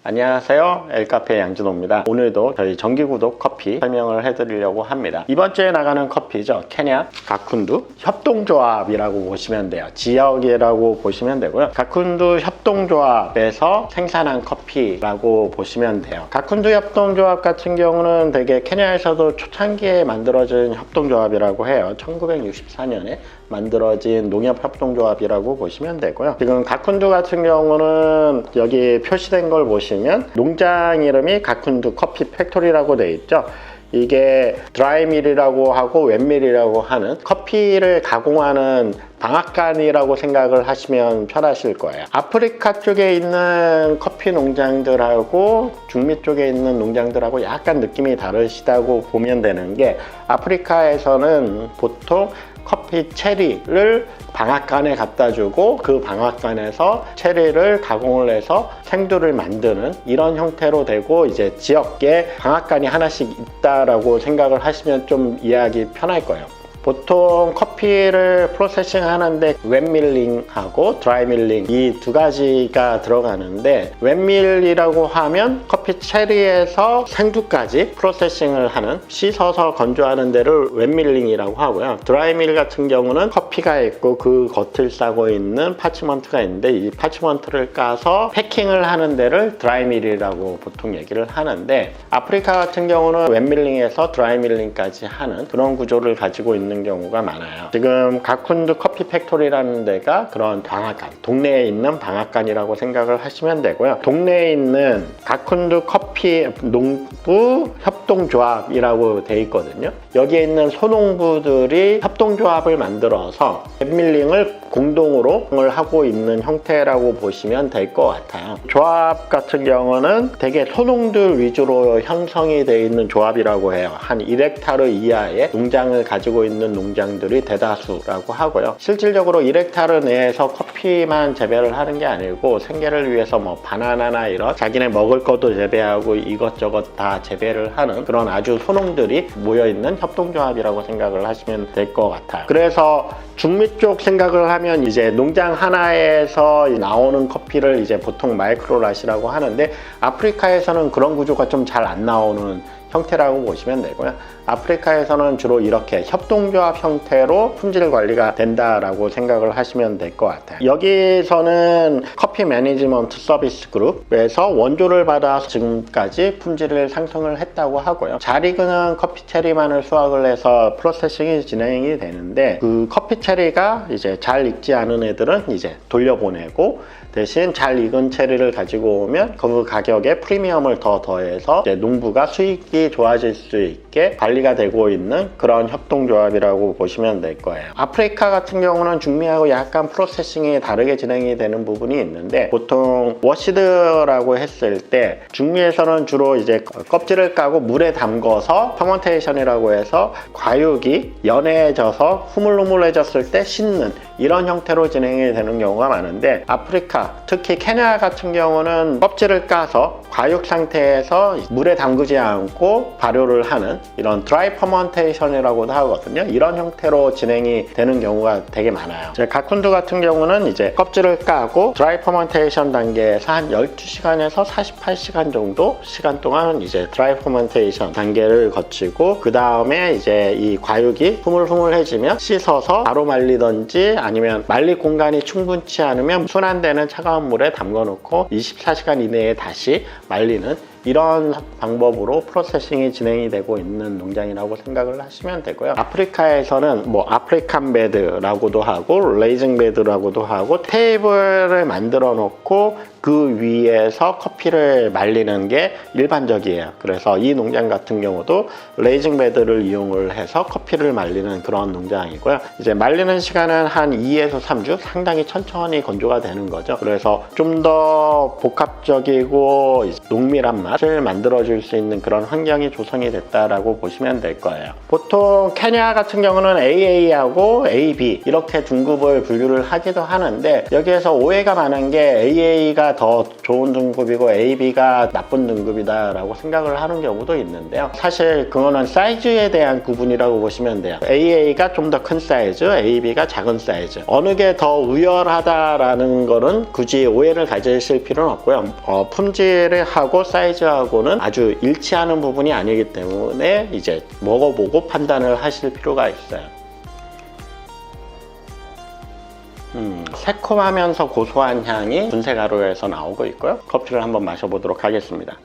안녕하세요, 엘카페 양진호입니다. 오늘도 저희 정기구독 커피 설명을 해드리려고 합니다. 이번 주에 나가는 커피죠. 케냐 가쿤두 협동조합이라고 보시면 돼요. 지역이라고 보시면 되고요. 가쿤두 협동조합에서 생산한 커피라고 보시면 돼요. 가쿤두 협동조합 같은 경우는 되게 케냐에서도 초창기에 만들어진 협동조합이라고 해요. 1964년에 만들어진 농협협동조합이라고 보시면 되고요. 지금 가쿤두 같은 경우는 여기 표시된 걸 보시면 농장 이름이 가쿤두 커피 팩토리라고 되어 있죠. 이게 드라이밀이라고 하고 웹밀이라고 하는 커피를 가공하는 방앗간이라고 생각을 하시면 편하실 거예요. 아프리카 쪽에 있는 커피 농장들하고 중미 쪽에 있는 농장들하고 약간 느낌이 다르시다고 보면 되는 게, 아프리카에서는 보통 커피 체리를 방앗간에 갖다 주고 그 방앗간에서 체리를 가공을 해서 생두를 만드는 이런 형태로 되고, 이제 지역에 방앗간이 하나씩 있다라고 생각을 하시면 좀 이해하기 편할 거예요. 보통 커피를 프로세싱 하는데 웹밀링하고 드라이밀링 이 두 가지가 들어가는데, 웹밀이라고 하면 커피 체리에서 생두까지 프로세싱을 하는, 씻어서 건조하는 데를 웹밀링이라고 하고요. 드라이밀 같은 경우는 커피가 있고 그 겉을 싸고 있는 파치먼트가 있는데, 이 파치먼트를 까서 패킹을 하는 데를 드라이밀이라고 보통 얘기를 하는데, 아프리카 같은 경우는 웹밀링에서 드라이밀링까지 하는 그런 구조를 가지고 있는 경우가 많아요. 지금 가쿤두 커피 팩토리라는 데가 그런 방앗간, 동네에 있는 방앗간이라고 생각을 하시면 되고요. 동네에 있는 가쿤두 커피 농부 협동조합이라고 돼 있거든요. 여기에 있는 소농부들이 협동조합을 만들어서 웹밀링을 공동으로 하고 있는 형태라고 보시면 될 것 같아요. 조합 같은 경우는 되게 소농들 위주로 형성이 되어 있는 조합이라고 해요. 한 1헥타르 이하의 농장을 가지고 있는 농장들이 대다수라고 하고요. 실질적으로 1헥타르 내에서 커피만 재배를 하는 게 아니고 생계를 위해서 뭐 바나나나 이런 자기네 먹을 것도 재배하고 이것저것 다 재배를 하는 그런 아주 소농들이 모여있는 협동조합이라고 생각을 하시면 될 것 같아요. 그래서 중미 쪽 생각을 하면 이제 농장 하나에서 나오는 커피를 이제 보통 마이크로라시라고 하는데, 아프리카에서는 그런 구조가 좀 잘 안 나오는 형태라고 보시면 되고요. 아프리카에서는 주로 이렇게 협동조합 형태로 품질 관리가 된다라고 생각을 하시면 될 것 같아요. 여기서는 커피 매니지먼트 서비스 그룹에서 원조를 받아서 지금까지 품질을 상승을 했다고 하고요. 잘 익은 커피 체리만을 수확을 해서 프로세싱이 진행이 되는데, 그 커피 체리가 이제 잘 익지 않은 애들은 이제 돌려보내고, 대신 잘 익은 체리를 가지고 오면 그 가격에 프리미엄을 더 더해서 이제 농부가 수익이 좋아질 수 있게 관리가 되고 있는 그런 협동조합이라고 보시면 될 거예요. 아프리카 같은 경우는 중미하고 약간 프로세싱이 다르게 진행이 되는 부분이 있는데, 보통 워시드라고 했을 때 중미에서는 주로 이제 껍질을 까고 물에 담궈서 퍼먼테이션이라고 해서 과육이 연해져서 흐물흐물해졌을 때 씻는 이런 형태로 진행이 되는 경우가 많은데, 아프리카 특히 케냐 같은 경우는 껍질을 까서 과육 상태에서 물에 담그지 않고 발효를 하는 이런 드라이 퍼먼테이션이라고도 하거든요. 이런 형태로 진행이 되는 경우가 되게 많아요. 가쿤두 같은 경우는 이제 껍질을 까고 드라이 퍼먼테이션 단계에서 한 12시간에서 48시간 정도 시간 동안 이제 드라이 퍼먼테이션 단계를 거치고, 그 다음에 이제 이 과육이 흐물흐물해지면 씻어서 바로 말리던지, 아니면 말릴 공간이 충분치 않으면 순환되는 차가운 물에 담궈 놓고 24시간 이내에 다시 말리는 이런 방법으로 프로세싱이 진행이 되고 있는 농장이라고 생각을 하시면 되고요. 아프리카에서는 뭐 아프리칸 베드라고도 하고 레이징 베드라고도 하고, 테이블을 만들어 놓고 그 위에서 커피를 말리는 게 일반적이에요. 그래서 이 농장 같은 경우도 레이징 베드를 이용을 해서 커피를 말리는 그런 농장이고요. 이제 말리는 시간은 한 2에서 3주, 상당히 천천히 건조가 되는 거죠. 그래서 좀 더 복합적이고 농밀한 맛, 맛을 만들어줄 수 있는 그런 환경이 조성이 됐다라고 보시면 될 거예요. 보통 케냐 같은 경우는 AA하고 AB 이렇게 등급을 분류를 하기도 하는데, 여기에서 오해가 많은 게 AA가 더 좋은 등급이고 AB가 나쁜 등급이다 라고 생각을 하는 경우도 있는데요. 사실 그거는 사이즈에 대한 구분이라고 보시면 돼요. AA가 좀 더 큰 사이즈, AB가 작은 사이즈. 어느 게 더 우열하다라는 거는 굳이 오해를 가지실 필요는 없고요. 품질하고 사이즈하고는 아주 일치하는 부분이 아니기 때문에 이제 먹어보고 판단을 하실 필요가 있어요. 새콤하면서 고소한 향이 분쇄 가루에서 나오고 있고요. 커피를 한번 마셔보도록 하겠습니다.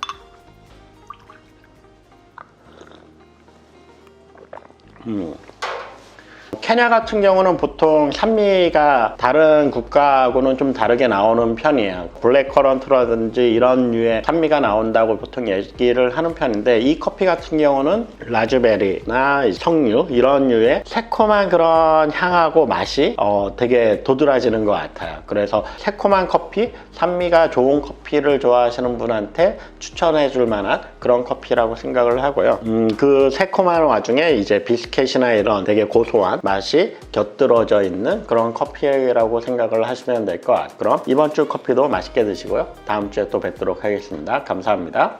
케냐 같은 경우는 보통 산미가 다른 국가하고는 좀 다르게 나오는 편이에요. 블랙커런트라든지 이런 류의 산미가 나온다고 보통 얘기를 하는 편인데, 이 커피 같은 경우는 라즈베리나 석류 이런 류의 새콤한 그런 향하고 맛이 되게 도드라지는 것 같아요. 그래서 새콤한 커피, 산미가 좋은 커피를 좋아하시는 분한테 추천해 줄 만한 그런 커피라고 생각을 하고요. 그 새콤한 와중에 이제 비스켓이나 이런 되게 고소한 맛이 곁들어져 있는 그런 커피라고 생각을 하시면 될 것 같고요. 그럼 이번 주 커피도 맛있게 드시고요. 다음 주에 또 뵙도록 하겠습니다. 감사합니다.